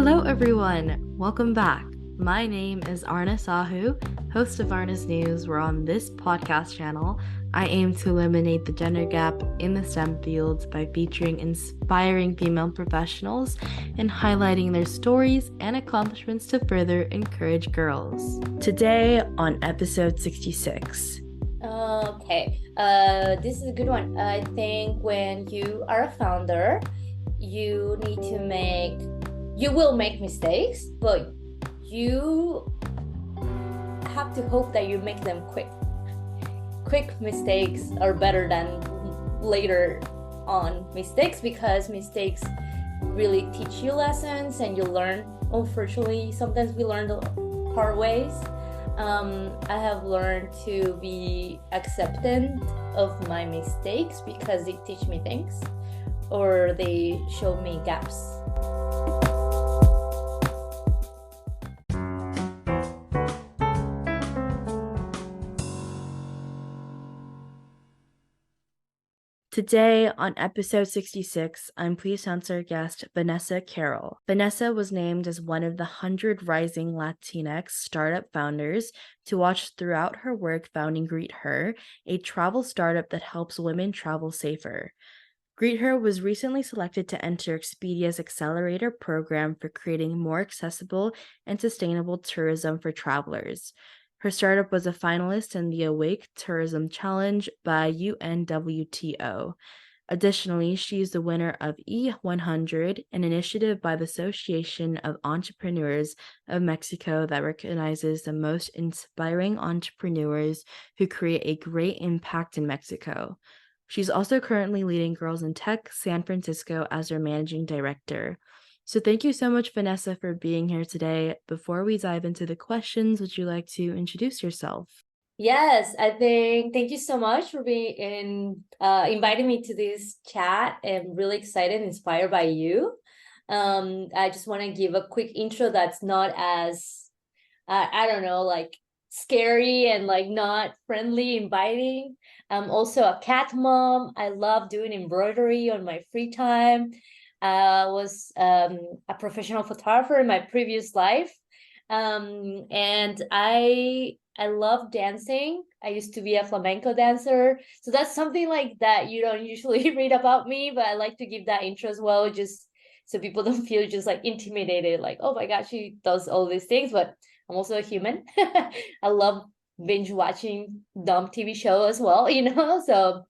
Hello, everyone. Welcome back. My name is Arna Sahu, host of Arna's News, where on this podcast channel, I aim to eliminate the gender gap in the STEM fields by featuring inspiring female professionals and highlighting their stories and accomplishments to further encourage girls. Today on episode 66. Okay, this is a good one. I think when you are a founder, you will make mistakes, but you have to hope that you make them quick. Quick mistakes are better than later on mistakes, because mistakes really teach you lessons and you learn. Unfortunately, sometimes we learn the hard ways. I have learned to be acceptant of my mistakes because they teach me things or they show me gaps. Today, on episode 66, I'm pleased to answer guest Vanessa Karel. Vanessa was named as one of the 100 rising Latinx startup founders to watch throughout her work founding Greether, a travel startup that helps women travel safer. Greether was recently selected to enter Expedia's accelerator program for creating more accessible and sustainable tourism for travelers. Her startup was a finalist in the Awake Tourism Challenge by UNWTO. Additionally, she is the winner of E100, an initiative by the Association of Entrepreneurs of Mexico that recognizes the most inspiring entrepreneurs who create a great impact in Mexico. She's also currently leading Girls in Tech San Francisco as their managing director. So thank you so much, Vanessa, for being here today. Before we dive into the questions, would you like to introduce yourself? Yes, I think thank you so much for inviting me to this chat. I'm really excited and inspired by you. I just want to give a quick intro that's not as I don't know, like scary and like not friendly, inviting. I'm also a cat mom. I love doing embroidery on my free time. I was a professional photographer in my previous life. And I love dancing. I used to be a flamenco dancer. So that's something like that you don't usually read about me, but I like to give that intro as well, just so people don't feel just like intimidated, like, oh my God, she does all these things, but I'm also a human. I love binge watching dumb TV show as well, So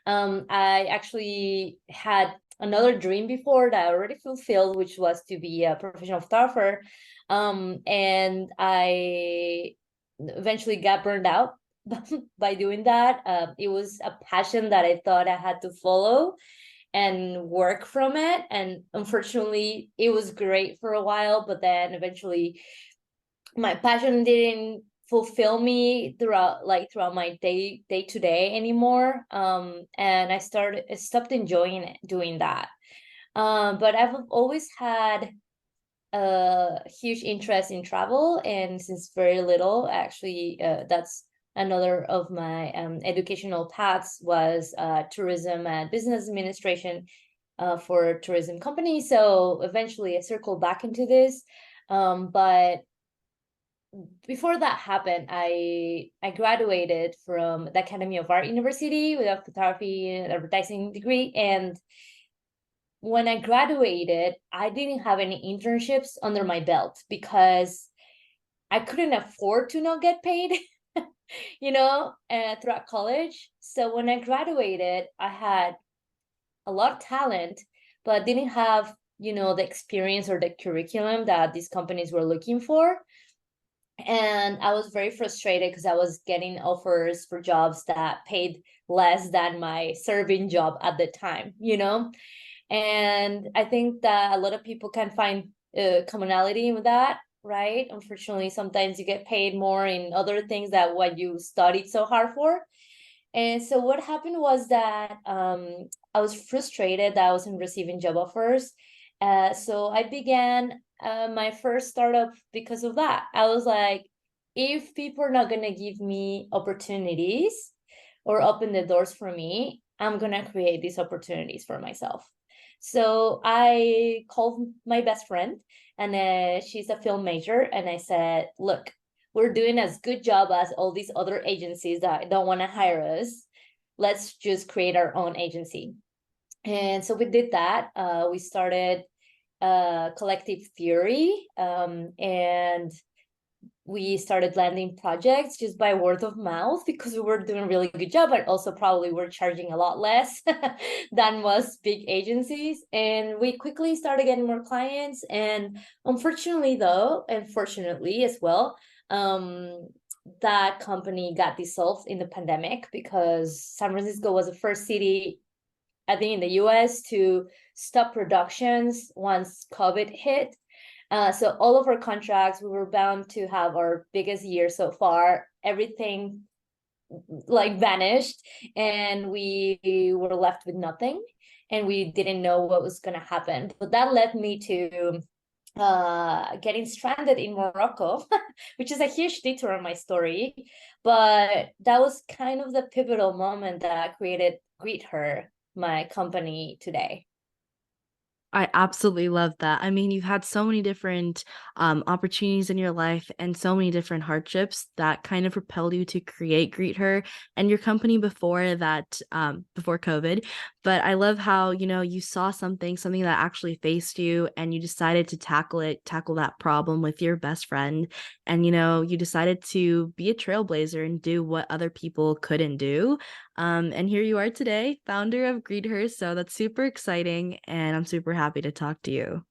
I actually had another dream before that I already fulfilled, which was to be a professional photographer. And I eventually got burned out by doing that. It was a passion that I thought I had to follow and work from it. And unfortunately, it was great for a while, but then eventually my passion didn't fulfill me throughout my day to day anymore. And I stopped enjoying it, doing that. But I've always had a huge interest in travel, and since very little, actually, that's another of my educational paths was tourism and business administration for tourism companies. So eventually I circled back into this. But before that happened, I graduated from the Academy of Art University with a photography and advertising degree. And when I graduated, I didn't have any internships under my belt because I couldn't afford to not get paid, throughout college. So when I graduated, I had a lot of talent, but didn't have, the experience or the curriculum that these companies were looking for. And I was very frustrated because I was getting offers for jobs that paid less than my serving job at the time. And I think that a lot of people can find commonality with that, right? Unfortunately, sometimes you get paid more in other things than what you studied so hard for. And so what happened was that I was frustrated that I wasn't receiving job offers. So I began my first startup because of that. I was like, if people are not going to give me opportunities or open the doors for me, I'm gonna create these opportunities for myself. So I called my best friend, and she's a film major, and I said, look, we're doing as good job as all these other agencies that don't want to hire us. Let's just create our own agency. And so we did that. We started Collective Theory, and we started landing projects just by word of mouth because we were doing a really good job, but also probably we're charging a lot less than most big agencies. And we quickly started getting more clients. And unfortunately, though, and fortunately as well, that company got dissolved in the pandemic because San Francisco was the first city, I think, in the US to stop productions once COVID hit. So all of our contracts, we were bound to have our biggest year so far. Everything like vanished, and we were left with nothing, and we didn't know what was going to happen. But that led me to getting stranded in Morocco, which is a huge detour in my story. But that was kind of the pivotal moment that created Greether, my company today. I absolutely love that. I mean, you've had so many different opportunities in your life and so many different hardships that kind of propelled you to create Greether and your company before that, before COVID. But I love how, you saw something that actually faced you and you decided to tackle that problem with your best friend. And, you decided to be a trailblazer and do what other people couldn't do. And here you are today, founder of Greether. So that's super exciting, and I'm super happy to talk to you.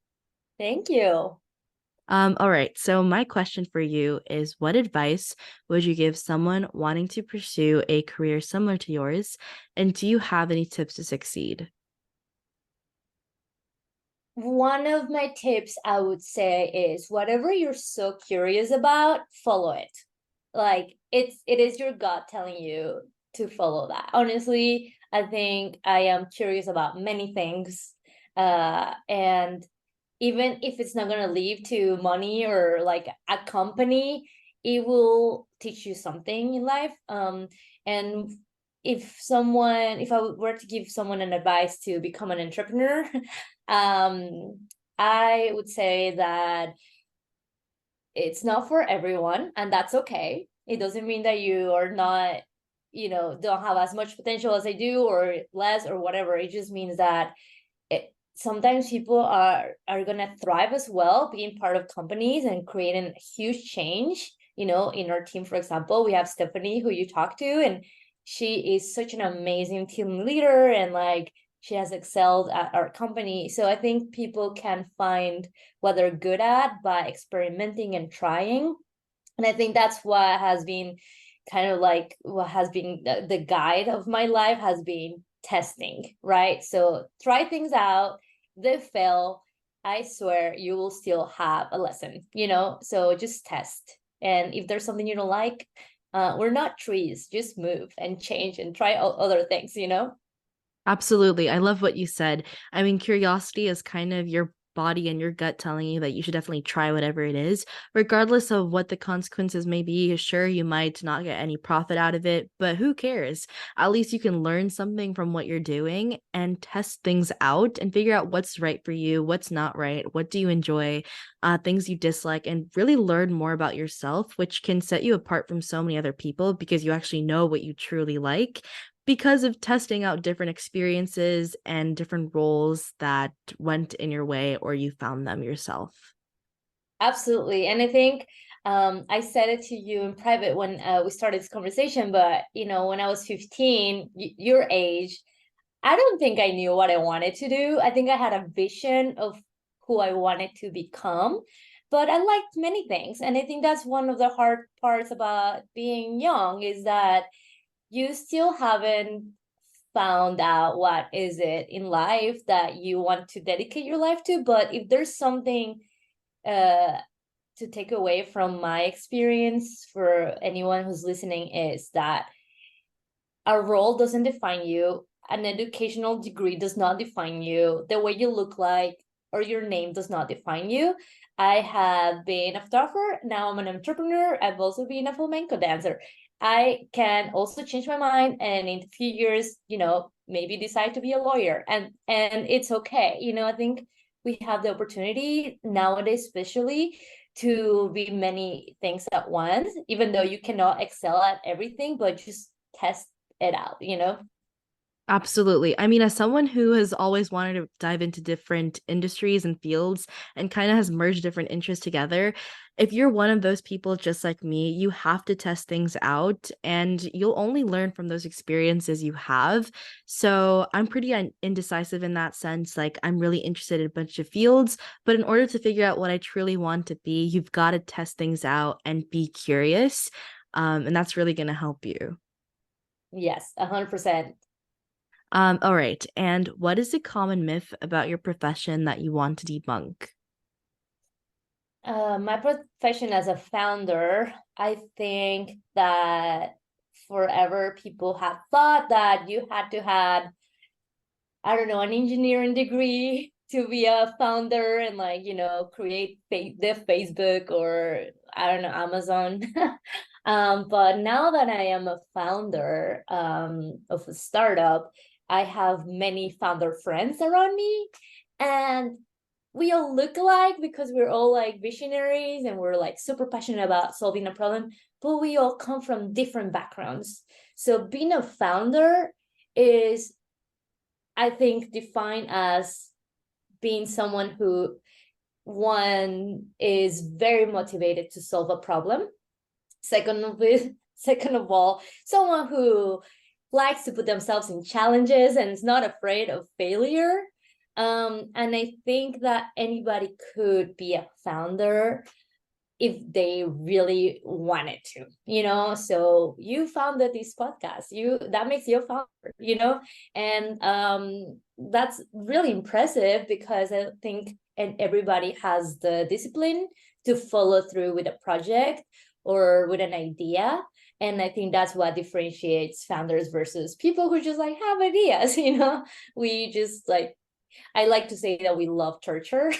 Thank you. All right. So my question for you is, what advice would you give someone wanting to pursue a career similar to yours? And do you have any tips to succeed? One of my tips I would say is whatever you're so curious about, follow it. Like it is your gut telling you to follow that. Honestly, I think I am curious about many things. And even if it's not going to lead to money or like a company, it will teach you something in life. And if I were to give someone an advice to become an entrepreneur, I would say that it's not for everyone, and that's okay. It doesn't mean that you are not, don't have as much potential as I do or less or whatever. It just means that sometimes people are gonna thrive as well being part of companies and creating huge change. In our team, for example, we have Stephanie, who you talk to, and she is such an amazing team leader, and like she has excelled at our company. So I think people can find what they're good at by experimenting and trying. And I think that's what has been kind of like what has been the guide of my life, has been testing, right? So try things out. They fail, I swear you will still have a lesson, so just test. And if there's something you don't like, we're not trees, just move and change and try other things. Absolutely. I love what you said. I mean, curiosity is kind of your body and your gut telling you that you should definitely try whatever it is, regardless of what the consequences may be. Sure, you might not get any profit out of it, but who cares? At least you can learn something from what you're doing and test things out and figure out what's right for you, what's not right, what do you enjoy, things you dislike, and really learn more about yourself, which can set you apart from so many other people because you actually know what you truly like because of testing out different experiences and different roles that went in your way or you found them yourself. Absolutely. And I think I said it to you in private when we started this conversation, but when I was 15, your age, I don't think I knew what I wanted to do. I think I had a vision of who I wanted to become, but I liked many things. And I think that's one of the hard parts about being young, is that you still haven't found out what is it in life that you want to dedicate your life to. But if there's something uh to take away from my experience for anyone who's listening, is that a role doesn't define you, an educational degree does not define you, the way you look like or your name does not define you. I have been a photographer, now I'm an entrepreneur, I've also been a flamenco dancer. I can also change my mind, and in a few years, maybe decide to be a lawyer, and it's okay. I think we have the opportunity nowadays, especially, to be many things at once, even though you cannot excel at everything, but just test it out. Absolutely. I mean, as someone who has always wanted to dive into different industries and fields and kind of has merged different interests together, if you're one of those people just like me, you have to test things out and you'll only learn from those experiences you have. So I'm pretty indecisive in that sense. Like, I'm really interested in a bunch of fields, but in order to figure out what I truly want to be, you've got to test things out and be curious. And that's really going to help you. Yes, 100%. All right. And what is a common myth about your profession that you want to debunk? My profession as a founder, I think that forever people have thought that you had to have, I don't know, an engineering degree to be a founder and create the Facebook, or I don't know, Amazon. But now that I am a founder of a startup, I have many founder friends around me, and we all look alike because we're all like visionaries and we're like super passionate about solving a problem, but we all come from different backgrounds. So being a founder is, I think, defined as being someone who, one, is very motivated to solve a problem. Second of all, someone who likes to put themselves in challenges and is not afraid of failure. And I think that anybody could be a founder if they really wanted to. So you founded this podcast, that makes you a founder. And that's really impressive, because I think and everybody has the discipline to follow through with a project or with an idea. And I think that's what differentiates founders versus people who just like have ideas. We just like, I like to say that we love torture,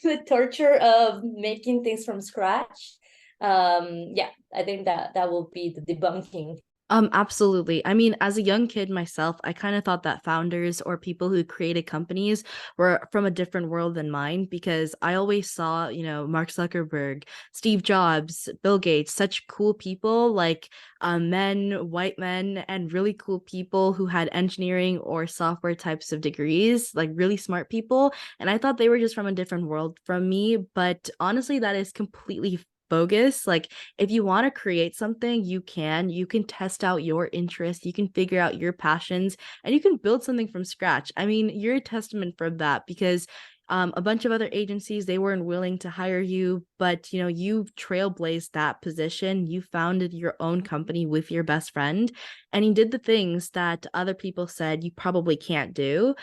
the torture of making things from scratch. Yeah, I think that will be the debunking. Absolutely. I mean, as a young kid myself, I kind of thought that founders or people who created companies were from a different world than mine because I always saw, Mark Zuckerberg, Steve Jobs, Bill Gates, such cool people, like white men, and really cool people who had engineering or software types of degrees, like really smart people. And I thought they were just from a different world from me. But honestly, that is completely bogus. Like, if you want to create something, you can test out your interests, you can figure out your passions, and you can build something from scratch. I mean, you're a testament for that because a bunch of other agencies, they weren't willing to hire you, but you trailblazed that position. You founded your own company with your best friend, and you did the things that other people said you probably can't do.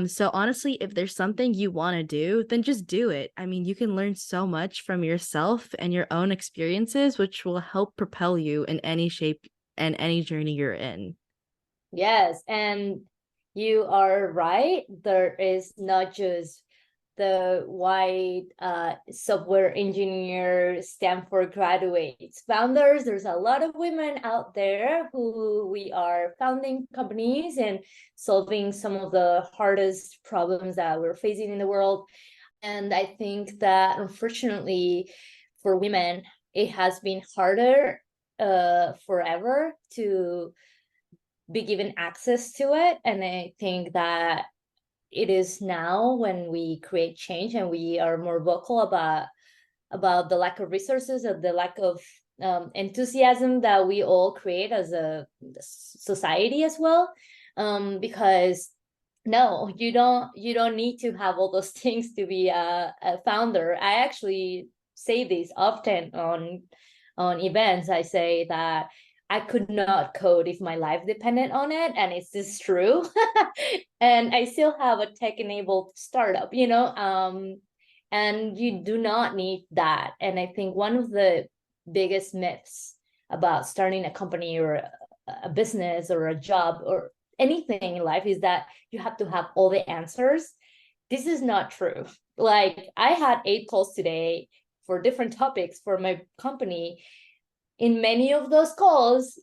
So honestly, if there's something you want to do, then just do it. I mean, you can learn so much from yourself and your own experiences, which will help propel you in any shape and any journey you're in. Yes, and you are right. There is not just the white software engineer Stanford graduates founders. There's a lot of women out there who we are founding companies and solving some of the hardest problems that we're facing in the world. And I think that unfortunately for women, it has been harder forever to be given access to it. And I think that it is now when we create change and we are more vocal about the lack of resources or the lack of enthusiasm that we all create as a society as well. Because no, you don't need to have all those things to be a founder. I actually say this often on events. I say that I could not code if my life depended on it, and it's just true. And I still have a tech-enabled startup. And you do not need that. And I think one of the biggest myths about starting a company or a business or a job or anything in life is that you have to have all the answers. This is not true. Like, I had 8 calls today for different topics for my company, in many of those calls,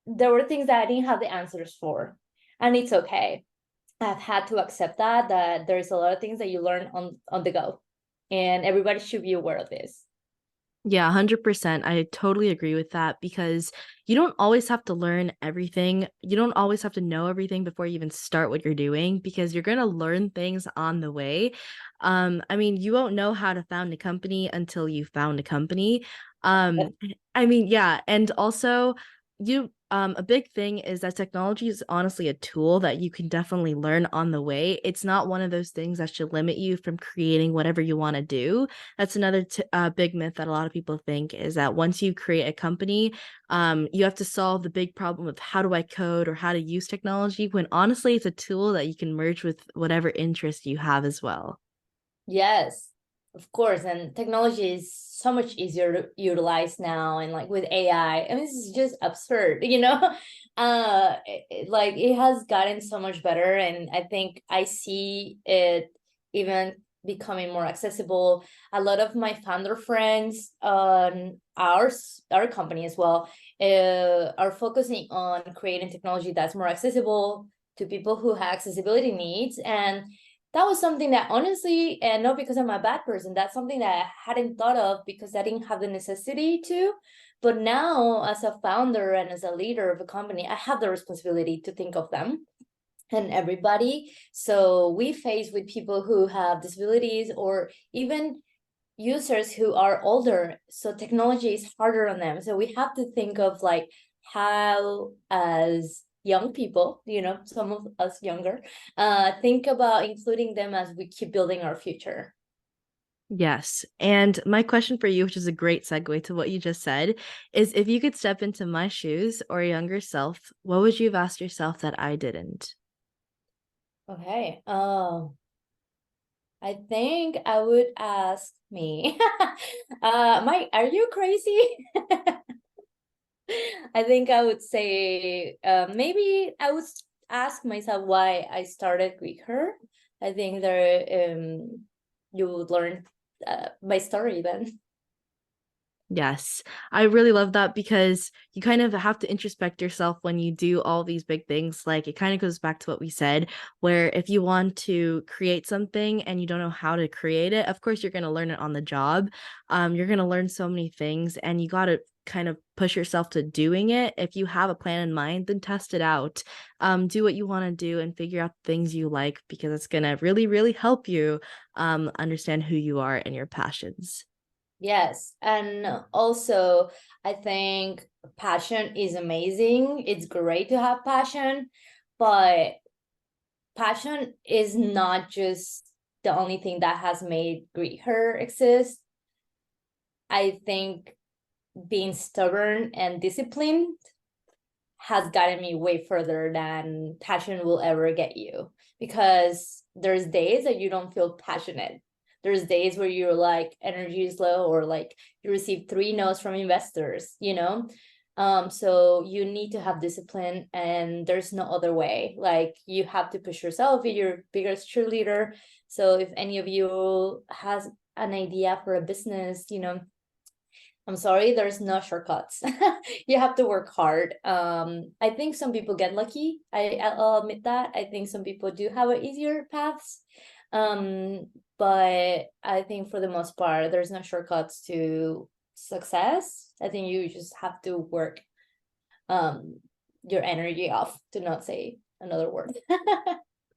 there were things that I didn't have the answers for, and it's okay. I've had to accept that there's a lot of things that you learn on the go, and everybody should be aware of this. Yeah, 100%. I totally agree with that because you don't always have to learn everything. You don't always have to know everything before you even start what you're doing because you're going to learn things on the way. I mean, you won't know how to found a company until you found a company. I mean, yeah, and also you a big thing is that technology is honestly a tool that you can definitely learn on the way. It's not one of those things that should limit you from creating whatever you want to do. That's another big myth that a lot of people think is that once you create a company, you have to solve the big problem of how do I code or how to use technology, when honestly, it's a tool that you can merge with whatever interest you have as well. Yes, of course. And technology is so much easier to utilize now. And like with AI, I mean, this is just absurd, you know? Like it has gotten so much better. And I think I see it even becoming more accessible. A lot of my founder friends on our company as well are focusing on creating technology that's more accessible to people who have accessibility needs. And that was something that honestly, and not because I'm a bad person, that's something that I hadn't thought of because I didn't have the necessity to. But now, as a founder and as a leader of a company, I have the responsibility to think of them and everybody. So we face with people who have disabilities or even users who are older. So technology is harder on them. So we have to think of like how, as young people, you know, some of us younger, think about including them as we keep building our future. Yes. And my question for you, which is a great segue to what you just said, is if you could step into my shoes or a younger self, what would you have asked yourself that I didn't? Okay. I think I would ask me, Mike, are you crazy? I think I would say maybe I would ask myself why I started Greether. I think there you would learn my story then. Yes, I really love that because you kind of have to introspect yourself when you do all these big things. Like it kind of goes back to what we said, where if you want to create something and you don't know how to create it, of course you're going to learn it on the job. You're going to learn so many things and you got to kind of push yourself to doing it. If you have a plan in mind, then test it out. Do what you want to do and figure out things you like because it's going to really, really help you understand who you are and your passions. Yes, and also I think passion is amazing. It's great to have passion, but passion is not just the only thing that has made Greether exist. I think being stubborn and disciplined has gotten me way further than passion will ever get you, because there's days that you don't feel passionate. There's days where you're like energy is low, or like you receive 3 no's from investors, you know. So you need to have discipline, and there's no other way. Like you have to push yourself, be your biggest cheerleader. So if any of you has an idea for a business, you know, I'm sorry, there's no shortcuts. You have to work hard. I think some people get lucky. I'll admit that. I think some people do have an easier paths. Um, but I think for the most part, there's no shortcuts to success. I think you just have to work your energy off, to not say another word.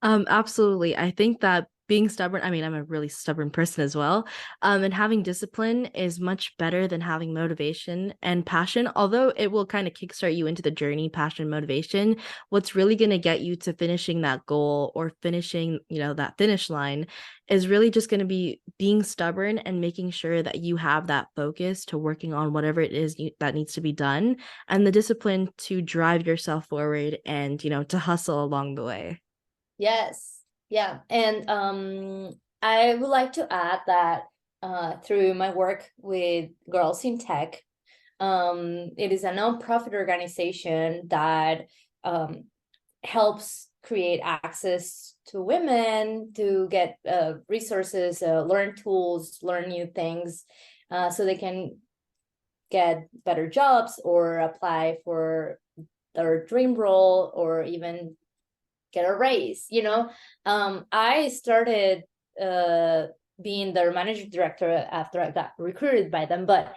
Absolutely. I think that being stubborn, I mean, I'm a really stubborn person as well. And having discipline is much better than having motivation and passion. Although it will kind of kickstart you into the journey, passion, motivation, what's really going to get you to finishing that goal or finishing, that finish line is really just going to be being stubborn and making sure that you have that focus to working on whatever it is that needs to be done, and the discipline to drive yourself forward and, to hustle along the way. Yes. Yeah. And I would like to add that through my work with Girls in Tech, it is a nonprofit organization that helps create access to women to get resources, learn tools, learn new things, so they can get better jobs or apply for their dream role or even get a raise, you know. I started being their manager director after I got recruited by them, but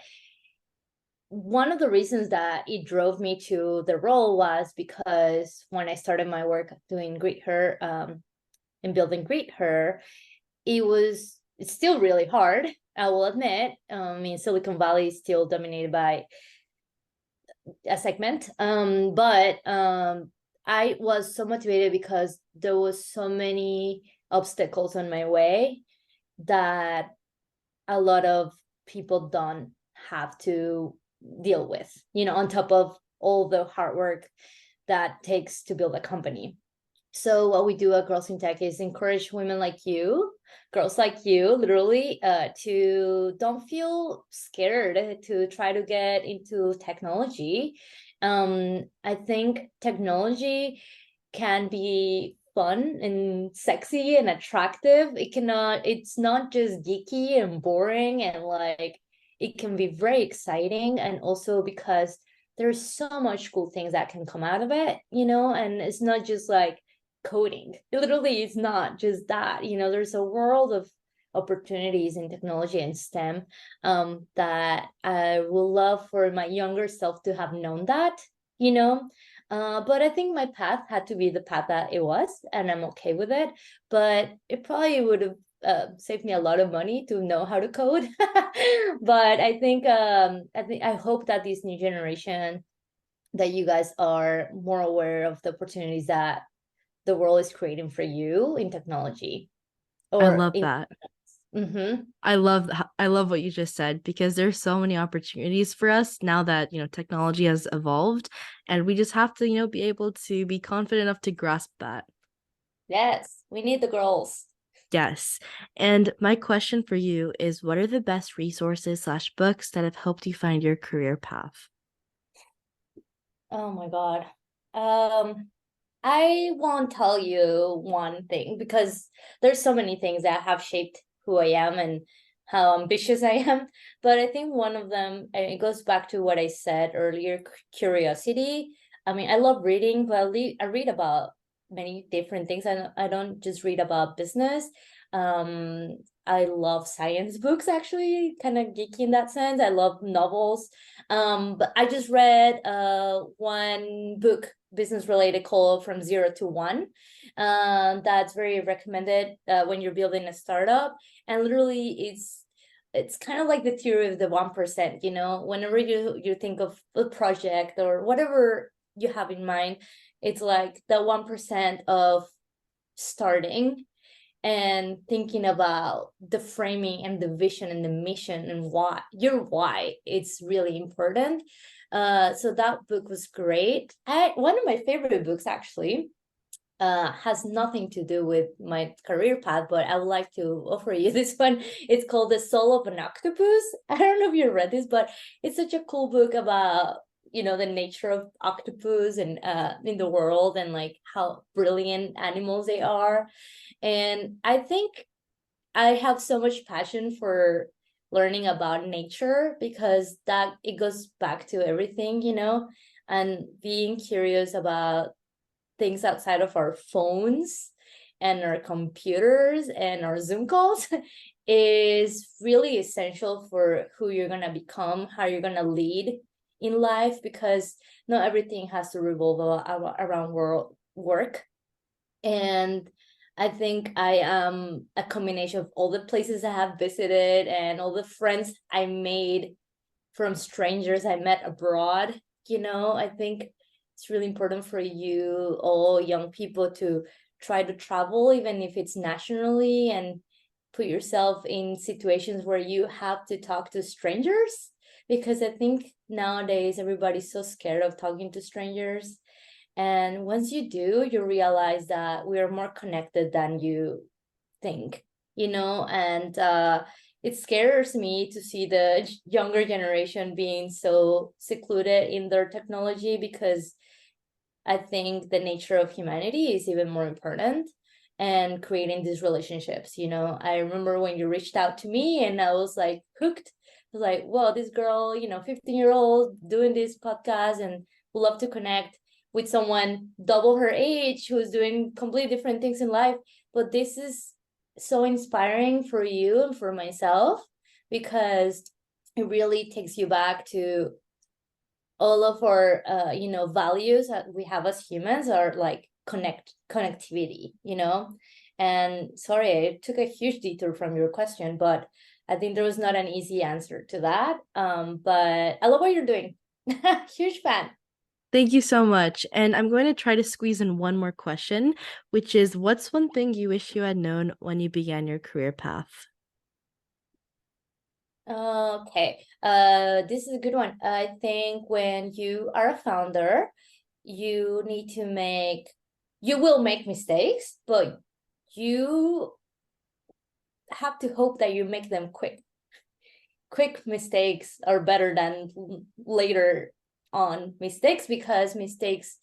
one of the reasons that it drove me to the role was because when I started my work doing Greether and building Greether, it's still really hard, I will admit. In Silicon Valley is still dominated by a segment, but I was so motivated because there was so many obstacles on my way that a lot of people don't have to deal with, you know, on top of all the hard work that takes to build a company. So what we do at Girls in Tech is encourage women like you, girls like you, literally, to don't feel scared to try to get into technology. I think technology can be fun and sexy and attractive. It's not just geeky and boring, and like it can be very exciting, and also because there's so much cool things that can come out of it, you know, and it's not just like coding. Literally, it's not just that, you know, there's a world of opportunities in technology and STEM that I would love for my younger self to have known that, you know. But I think my path had to be the path that it was, and I'm okay with it. But it probably would have saved me a lot of money to know how to code. But I hope that this new generation, that you guys are more aware of the opportunities that the world is creating for you in technology I or love in. that. Mm-hmm. I love what you just said, because there's so many opportunities for us now that, you know, technology has evolved, and we just have to, you know, be able to be confident enough to grasp that. Yes, we need the girls. Yes. And my question for you is, what are the best resources slash books that have helped you find your career path? Oh my God. I won't tell you one thing because there's so many things that have shaped who I am and how ambitious I am. But I think one of them, and it goes back to what I said earlier, curiosity. I mean, I love reading, but I read about many different things. I don't just read about business. Um, I love science books, actually, kind of geeky in that sense. I love novels. But I just read one book, business related, called From Zero to One. That's very recommended when you're building a startup. And literally it's kind of like the theory of the 1%, you know, whenever you think of a project or whatever you have in mind, it's like the 1% of starting and thinking about the framing and the vision and the mission and why it's really important. So that book was great. One of my favorite books, actually, has nothing to do with my career path, but I would like to offer you this one. It's called The Soul of an Octopus. I don't know if you read this, but it's such a cool book about, you know, the nature of octopus and in the world, and like how brilliant animals they are. And I think I have so much passion for learning about nature, because that it goes back to everything, you know, and being curious about things outside of our phones and our computers and our Zoom calls is really essential for who you're going to become, how you're going to lead in life, because not everything has to revolve around work. And I think I am a combination of all the places I have visited and all the friends I made from strangers I met abroad. You know, I think it's really important for you, all young people, to try to travel, even if it's nationally, and put yourself in situations where you have to talk to strangers. Because I think nowadays everybody's so scared of talking to strangers. And once you do, you realize that we are more connected than you think, you know, and it scares me to see the younger generation being so secluded in their technology, because I think the nature of humanity is even more important, and creating these relationships. You know, I remember when you reached out to me and I was like hooked was like, well, this girl, 15-year-old doing this podcast and would love to connect with someone double her age who's doing completely different things in life. But this is so inspiring for you and for myself, because it really takes you back to all of our values that we have as humans are like connectivity. And sorry, I took a huge detour from your question, but I think there was not an easy answer to that. But I love what you're doing. Huge fan. Thank you so much. And I'm going to try to squeeze in one more question, which is, what's one thing you wish you had known when you began your career path? Okay, this is a good one. I think when you are a founder, you will make mistakes, but you have to hope that you make them quick. Quick mistakes are better than later on mistakes, because mistakes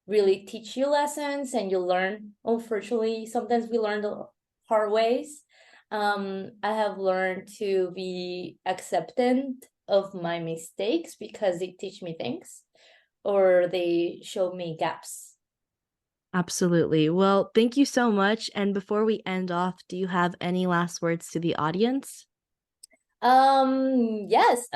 really teach you lessons and you learn. Unfortunately, sometimes we learn the hard ways. I have learned to be acceptant of my mistakes because they teach me things or they show me gaps. Absolutely. Well, thank you so much. And before we end off, do you have any last words to the audience? Yes,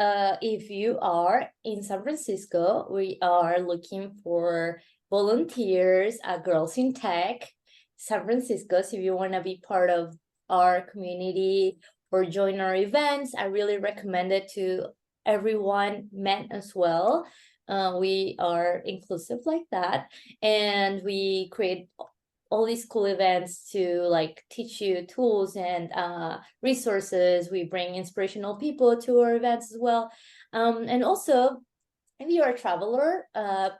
if you are in San Francisco, we are looking for volunteers at Girls in Tech San Francisco. So if you want to be part of our community or join our events, I really recommend it to everyone, men as well. We are inclusive like that, and we create all these cool events to like teach you tools and resources. We bring inspirational people to our events as well. And also, if you're a traveler,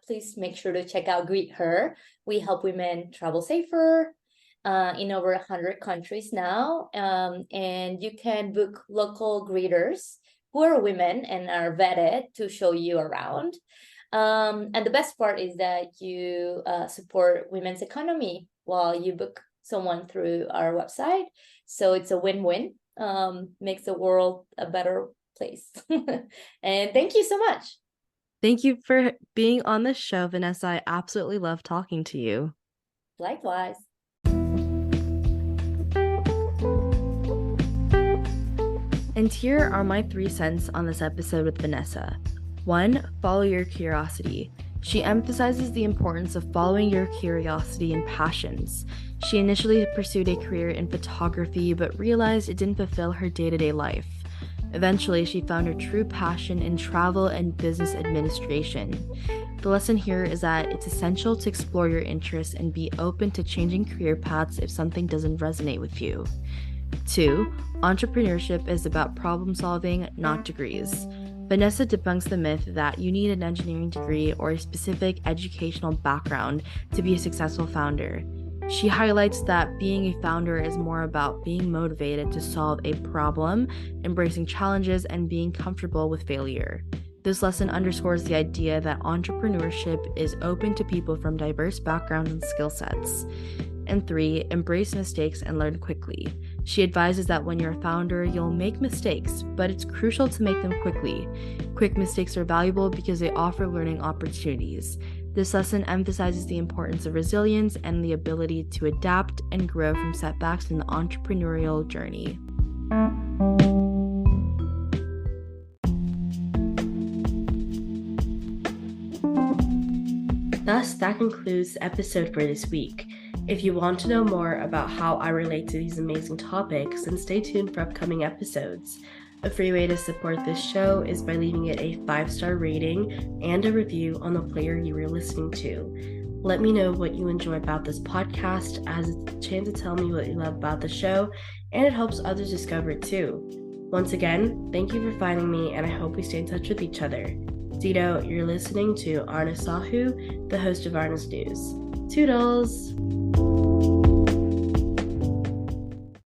please make sure to check out Greether. We help women travel safer in over 100 countries now. And you can book local greeters who are women and are vetted to show you around. And the best part is that you support women's economy while you book someone through our website. So it's a win-win, makes the world a better place. And thank you so much. Thank you for being on the show, Vanessa. I absolutely love talking to you. Likewise. And here are my 3 cents on this episode with Vanessa. 1, follow your curiosity. She emphasizes the importance of following your curiosity and passions. She initially pursued a career in photography, but realized it didn't fulfill her day-to-day life. Eventually, she found her true passion in travel and business administration. The lesson here is that it's essential to explore your interests and be open to changing career paths if something doesn't resonate with you. 2, entrepreneurship is about problem solving, not degrees. Vanessa debunks the myth that you need an engineering degree or a specific educational background to be a successful founder. She highlights that being a founder is more about being motivated to solve a problem, embracing challenges, and being comfortable with failure. This lesson underscores the idea that entrepreneurship is open to people from diverse backgrounds and skill sets. And 3, embrace mistakes and learn quickly. She advises that when you're a founder, you'll make mistakes, but it's crucial to make them quickly. Quick mistakes are valuable because they offer learning opportunities. This lesson emphasizes the importance of resilience and the ability to adapt and grow from setbacks in the entrepreneurial journey. Thus, that concludes the episode for this week. If you want to know more about how I relate to these amazing topics, then stay tuned for upcoming episodes. A free way to support this show is by leaving it a 5-star rating and a review on the player you are listening to. Let me know what you enjoy about this podcast, as it's a chance to tell me what you love about the show, and it helps others discover it too. Once again, thank you for finding me, and I hope we stay in touch with each other. Zito, you're listening to Arna Sahu, the host of Arna's News. Toodles!